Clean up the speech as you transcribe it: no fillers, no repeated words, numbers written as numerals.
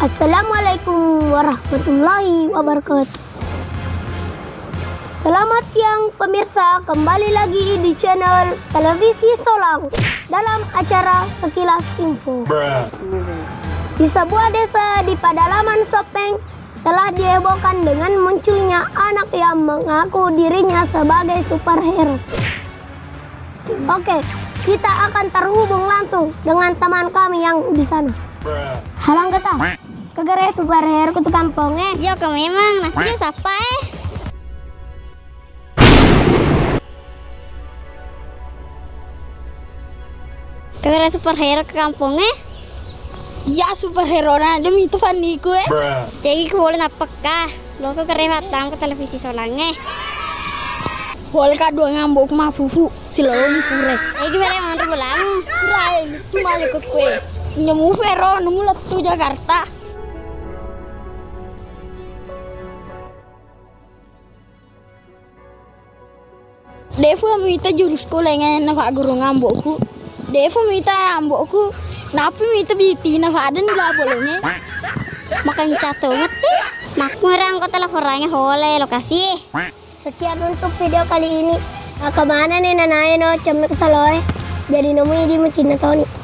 Assalamualaikum warahmatullahi wabarakatuh. Selamat siang pemirsa, kembali lagi di channel Televisi Solang dalam acara Sekilas Info. Di sebuah desa di pedalaman Sopeng telah dihebohkan dengan munculnya anak yang mengaku dirinya sebagai superhero. Oke, kita akan terhubung langsung dengan teman kami yang di sana. Halang kata, kegere superhero kutu kampungnya. Yo, kau memang, nah, yo siapa Kegere superhero ke kampungnya? Ya superhero na demi itu Fanny ku Jadi ku boleh napakah? Lo ke datang ke televisi Solangnya. Boleh ka dua ngambok mah fufu silom fure. Jadi mere mau belang. Rai itu malah ke kue. Nyemu vero nemu letu Jakarta. Defu minta jurus sekolah na pak guru ngambokku. Defu minta ngambokku. Napi minta biti na pak aden gula bolongnya. Makan cato mati. Mak merang kau telepon orangnya oleh lokasi. Sekian untuk video kali ini. Nah, kemana nih nanaya no cemek saloy. Jadi nemu di Cina Tony.